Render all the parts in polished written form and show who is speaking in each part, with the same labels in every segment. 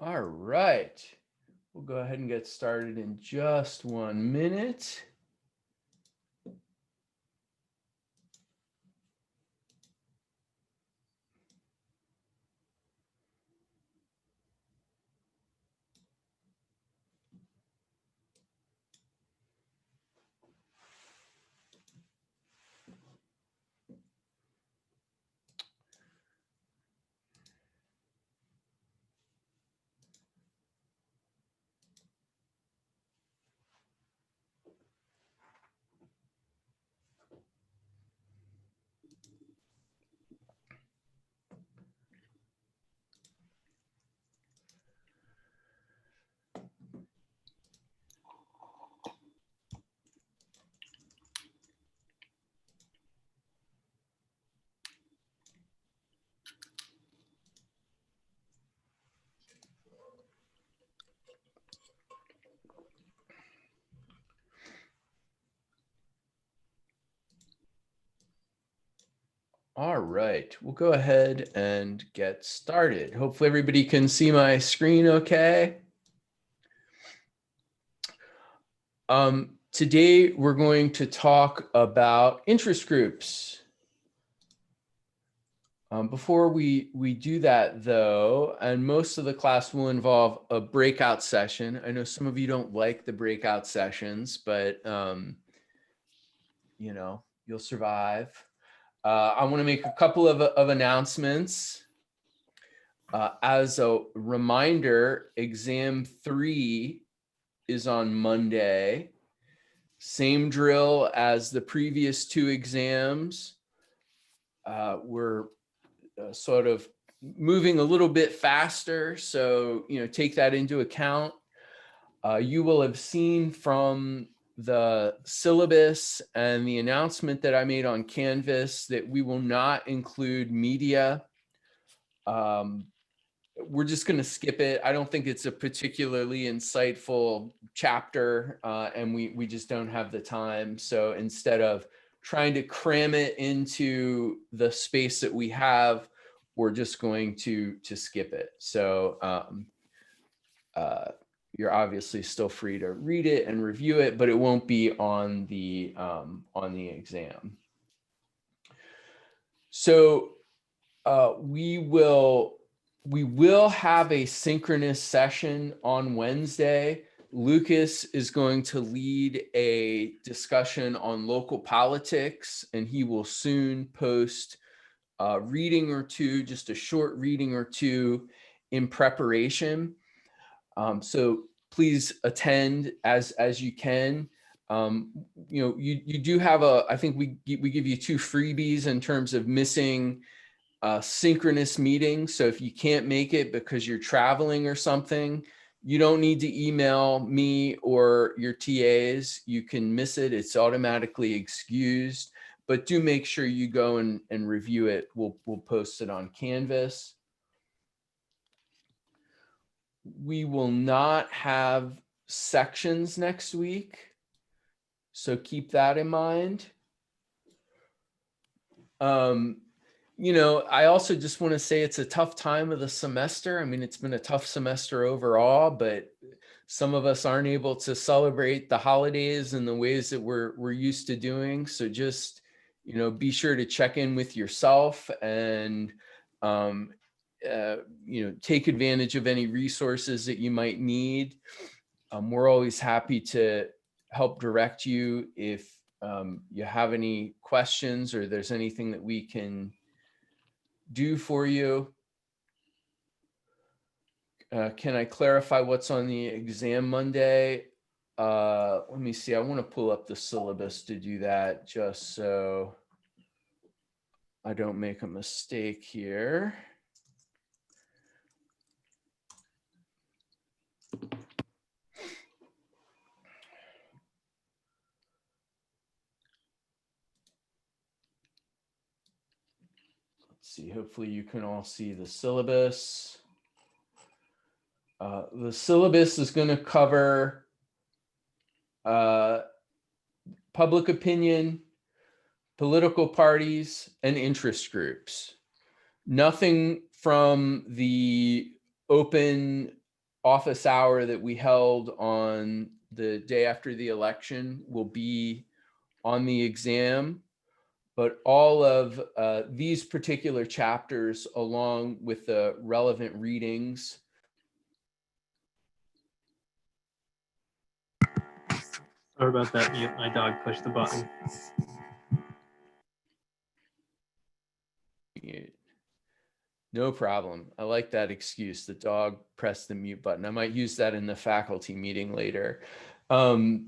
Speaker 1: All right, we'll go ahead and get started in just 1 minute. All right, we'll go ahead and get started. Hopefully everybody can see my screen okay. Today we're going to talk about interest groups. Before we do that though, and most of the class will involve a breakout session. I know some of you don't like the breakout sessions, but you know, you'll survive. I want to make a couple of announcements. As a reminder, exam 3 is on Monday. Same drill as the previous 2 exams. We're sort of moving a little bit faster, so take that into account. You will have seen from the syllabus and the announcement that I made on Canvas that we will not include media. We're just going to skip it. I don't think it's a particularly insightful chapter, and we just don't have the time. So instead of trying to cram it into the space that we have, we're just going to skip it. So you're obviously still free to read it and review it, but it won't be on the exam. So we will have a synchronous session on Wednesday. Lucas is going to lead a discussion on local politics, and he will soon post a reading or two, just a short reading or two in preparation. So please attend as you can. You do have I think we give you 2 freebies in terms of missing synchronous meetings. So if you can't make it because you're traveling or something, you don't need to email me or your TAs. You can miss it. It's automatically excused, but do make sure you go and review it. We'll post it on Canvas. We will not have sections next week, so keep that in mind. I also just want to say it's a tough time of the semester. I mean, it's been a tough semester overall, but some of us aren't able to celebrate the holidays in the ways that we're used to doing. So just, be sure to check in with yourself and, take advantage of any resources that you might need. We're always happy to help direct you if you have any questions or there's anything that we can do for you. Can I clarify what's on the exam Monday? Let me see. I want to pull up the syllabus to do that just so I don't make a mistake here. Let's see. Hopefully you can all see the syllabus. The syllabus is going to cover public opinion, political parties, and interest groups. Nothing from the open office hour that we held on the day after the election will be on the exam, but all of these particular chapters, along with the relevant readings.
Speaker 2: Sorry about that mute. My dog pushed the button.
Speaker 1: No problem. I like that excuse. The dog pressed the mute button. I might use that in the faculty meeting later. I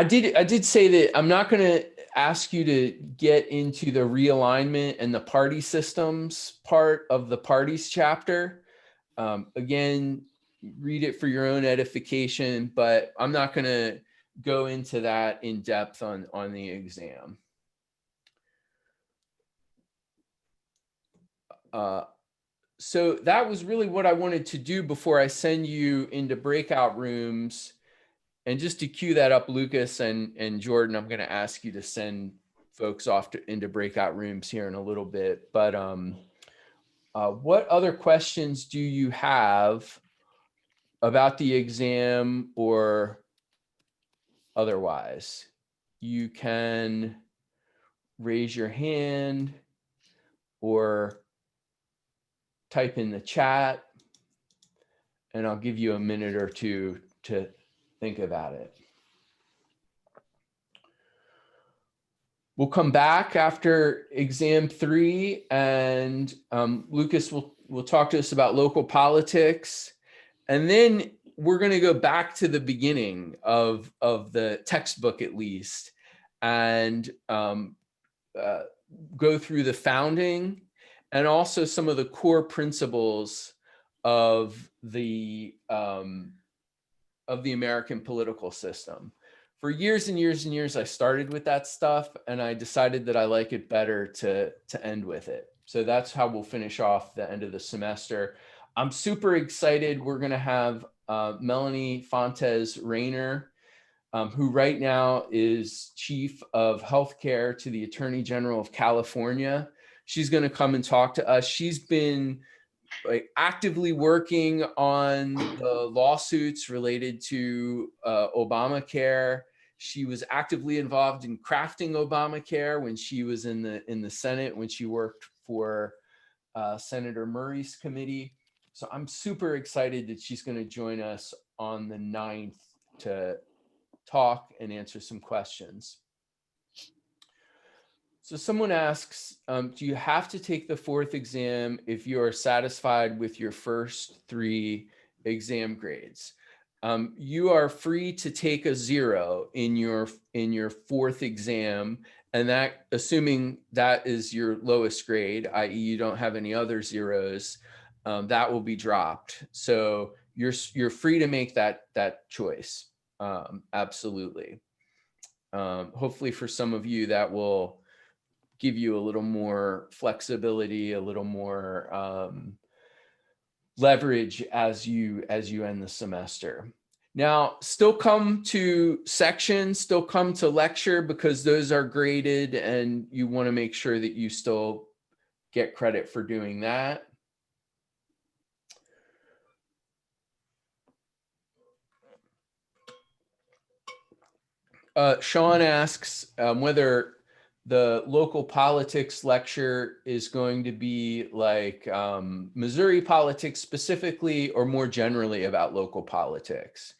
Speaker 1: did say that I'm not going to ask you to get into the realignment and the party systems part of the parties chapter. Again, read it for your own edification, but I'm not going to go into that in depth on the exam. So that was really what I wanted to do before I send you into breakout rooms. And just to cue that up, Lucas and Jordan, I'm going to ask you to send folks off into breakout rooms here in a little bit. But what other questions do you have about the exam or otherwise? You can raise your hand or type in the chat, and I'll give you a minute or two to think about it. We'll come back after exam 3, and Lucas will talk to us about local politics. And then we're going to go back to the beginning of the textbook, at least, and go through the founding and also some of the core principles of the American political system. For years and years and years, I started with that stuff, and I decided that I like it better to end with it. So that's how we'll finish off the end of the semester. I'm super excited. We're going to have Melanie Fontes Rayner, who right now is Chief of Healthcare to the Attorney General of California. She's going to come and talk to us. She's been actively working on the lawsuits related to Obamacare. She was actively involved in crafting Obamacare when she was in the Senate, when she worked for Senator Murray's committee. So I'm super excited that she's going to join us on the 9th to talk and answer some questions. So someone asks, do you have to take the 4th exam if you are satisfied with your first 3 exam grades? You are free to take a 0 in your 4th exam, and that, assuming that is your lowest grade, i.e. you don't have any other zeros, that will be dropped. So you're free to make that choice. Absolutely. Hopefully for some of you that will give you a little more flexibility, a little more leverage as you end the semester. Now, still come to section, still come to lecture, because those are graded and you want to make sure that you still get credit for doing that. Sean asks whether the local politics lecture is going to be like Missouri politics specifically, or more generally about local politics.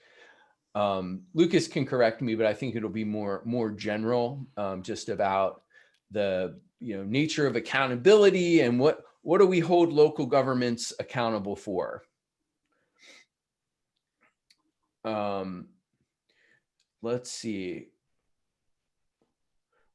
Speaker 1: Lucas can correct me, but I think it'll be more general, just about the nature of accountability and what do we hold local governments accountable for. Let's see.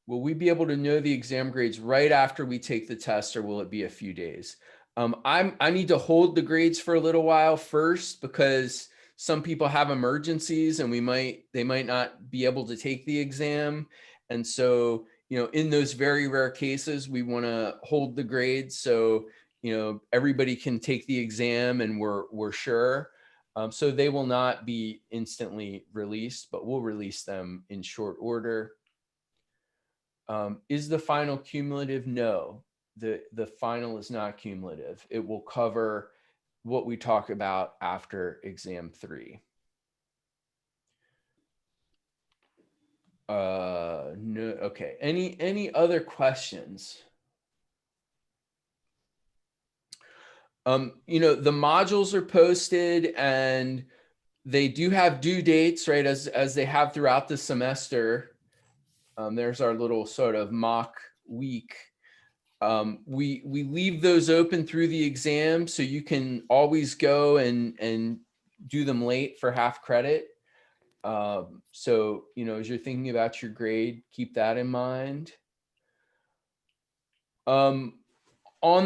Speaker 1: Will we be able to know the exam grades right after we take the test, or will it be a few days? I need to hold the grades for a little while first, because some people have emergencies and they might not be able to take the exam. And so, in those very rare cases, we want to hold the grades so, everybody can take the exam and we're sure. So they will not be instantly released, but we'll release them in short order. Is the final cumulative? No, the final is not cumulative. It will cover what we talk about after exam 3. No, okay. Any other questions? You know, the modules are posted and they do have due dates, right? As they have throughout the semester. There's our little sort of mock week. We leave those open through the exam, so you can always go and do them late for half credit. So, you know, as you're thinking about your grade, keep that in mind. On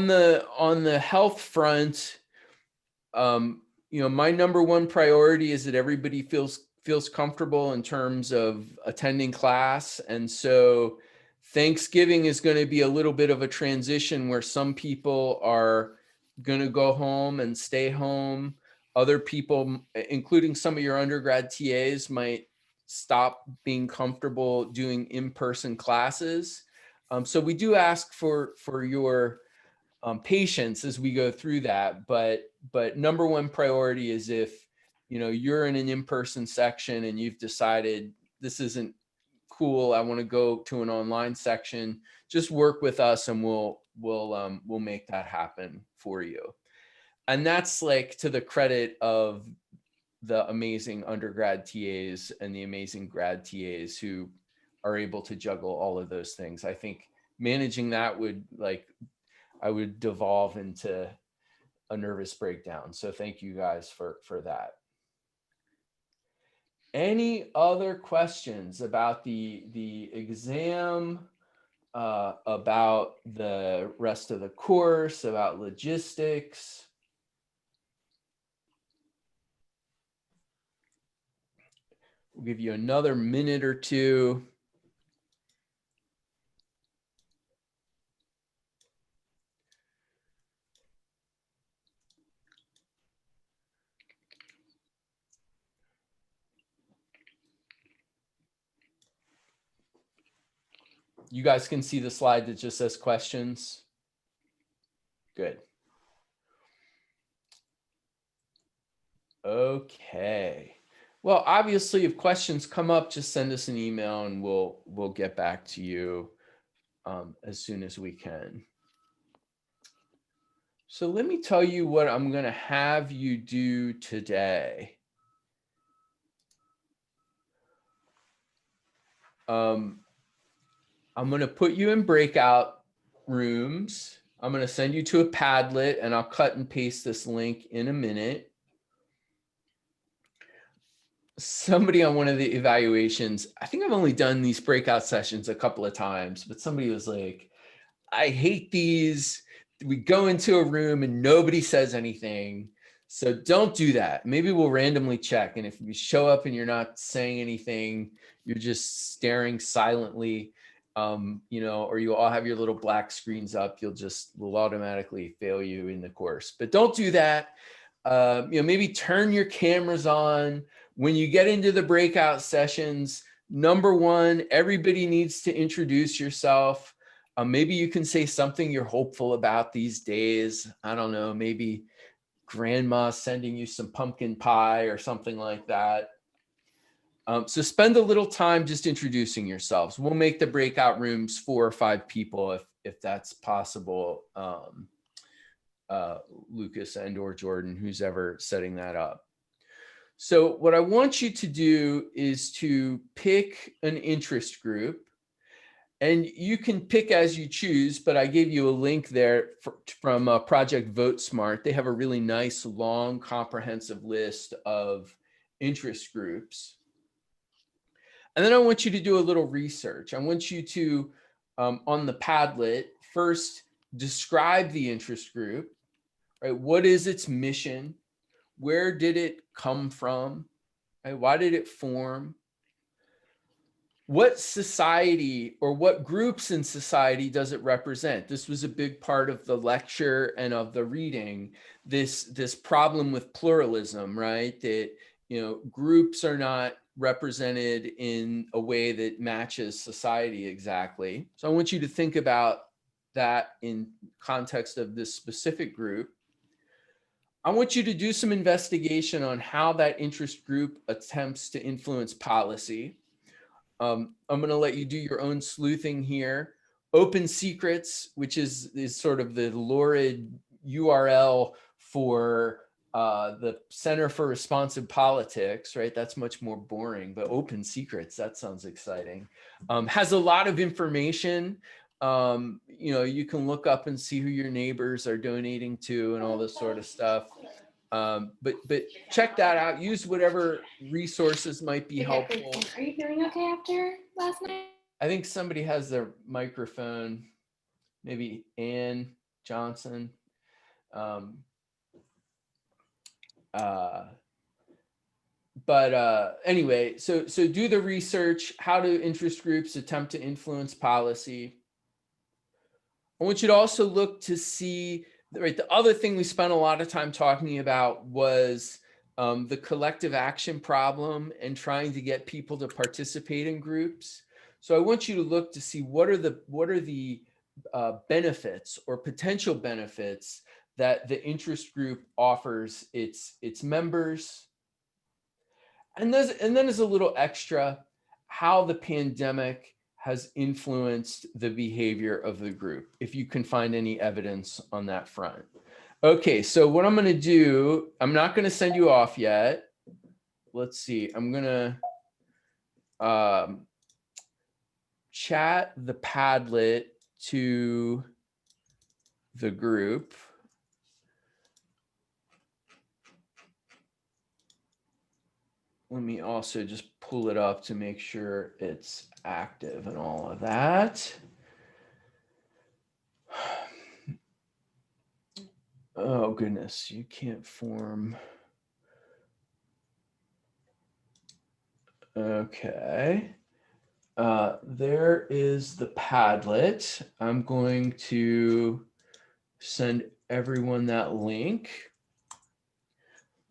Speaker 1: the health front, you know, my number one priority is that everybody feels comfortable in terms of attending class. And so Thanksgiving is going to be a little bit of a transition where some people are going to go home and stay home. Other people, including some of your undergrad TAs, might stop being comfortable doing in-person classes. So we do ask for your patience as we go through that, but number one priority is if, you know, you're in an in-person section and you've decided this isn't cool, I want to go to an online section, just work with us and we'll make that happen for you. And that's like to the credit of the amazing undergrad TAs and the amazing grad TAs who are able to juggle all of those things. I think managing that would I would devolve into a nervous breakdown. So thank you guys for that. Any other questions about the exam, about the rest of the course, about logistics? We'll give you another minute or two. You guys can see the slide that just says questions. Good. Okay. Well, obviously, if questions come up, just send us an email and we'll get back to you as soon as we can. So let me tell you what I'm going to have you do today. I'm going to put you in breakout rooms. I'm going to send you to a Padlet and I'll cut and paste this link in a minute. Somebody on one of the evaluations, I think I've only done these breakout sessions a couple of times, but somebody was like, I hate these. We go into a room and nobody says anything. So don't do that. Maybe we'll randomly check. And if you show up and you're not saying anything, you're just staring silently, you know, or you all have your little black screens up, we'll automatically fail you in the course. But don't do that. You know, maybe turn your cameras on. When you get into the breakout sessions, number one, everybody needs to introduce yourself. Maybe you can say something you're hopeful about these days. I don't know, maybe grandma sending you some pumpkin pie or something like that. So spend a little time just introducing yourselves. We'll make the breakout rooms 4 or 5 people if that's possible. Lucas and or Jordan, who's ever setting that up. So what I want you to do is to pick an interest group. And you can pick as you choose, but I gave you a link there from Project Vote Smart. They have a really nice, long, comprehensive list of interest groups. And then I want you to do a little research. I want you to, on the Padlet, first describe the interest group, right? What is its mission? Where did it come from? Right? Why did it form? What society or what groups in society does it represent? This was a big part of the lecture and of the reading, this problem with pluralism, right? That, you know, groups are not represented in a way that matches society exactly. So I want you to think about that in context of this specific group. I want you to do some investigation on how that interest group attempts to influence policy. I'm going to let you do your own sleuthing here. Open Secrets, which is sort of the lurid URL for the Center for Responsive Politics, right? That's much more boring, but Open Secrets, that sounds exciting. Has a lot of information. You can look up and see who your neighbors are donating to and all this sort of stuff. But check that out. Use whatever resources might be helpful.
Speaker 3: Are you feeling okay after last night?
Speaker 1: I think somebody has their microphone, maybe Ann Johnson. Anyway, so do the research. How do interest groups attempt to influence policy? I want you to also look to see, right, the other thing we spent a lot of time talking about was the collective action problem and trying to get people to participate in groups. So I want you to look to see what are the benefits or potential benefits that the interest group offers its members. And then as a little extra, how the pandemic has influenced the behavior of the group, if you can find any evidence on that front. Okay, so what I'm going to do, I'm not going to send you off yet. Let's see, I'm going to chat the Padlet to the group. Let me also just pull it up to make sure it's active and all of that. Oh goodness, you can't form. Okay. There is the Padlet. I'm going to send everyone that link.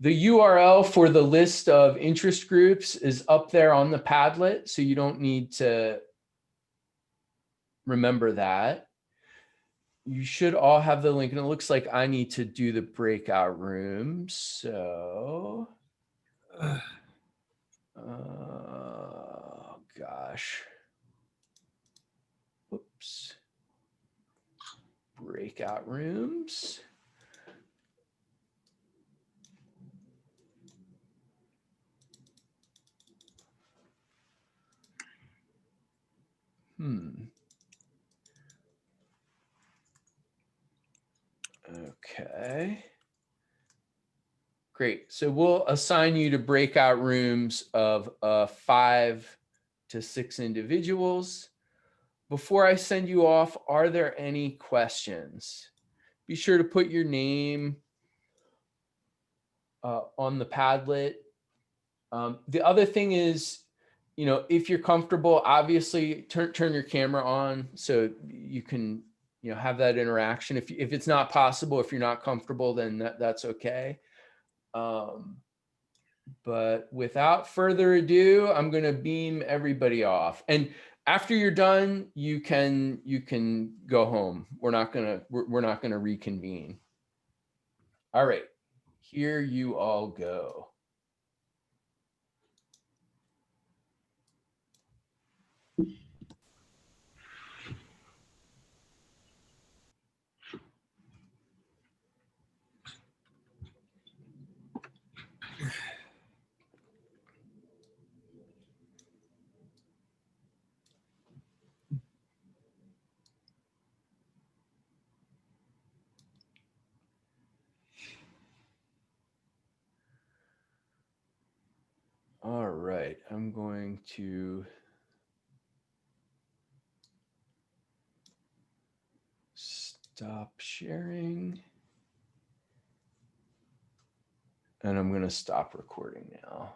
Speaker 1: The URL for the list of interest groups is up there on the Padlet, so you don't need to remember that. You should all have the link, and it looks like I need to do the breakout rooms. So, oh gosh. Whoops. Breakout rooms. Okay. Great. So we'll assign you to breakout rooms of 5 to 6 individuals. Before I send you off, are there any questions? Be sure to put your name on the Padlet. The other thing is, if you're comfortable, obviously turn your camera on so you can, have that interaction. If it's not possible, if you're not comfortable, then that's okay. But without further ado, I'm going to beam everybody off. And after you're done, you can go home. We're not going to reconvene. All right. Here you all go. All right, I'm going to stop sharing. And I'm going to stop recording now.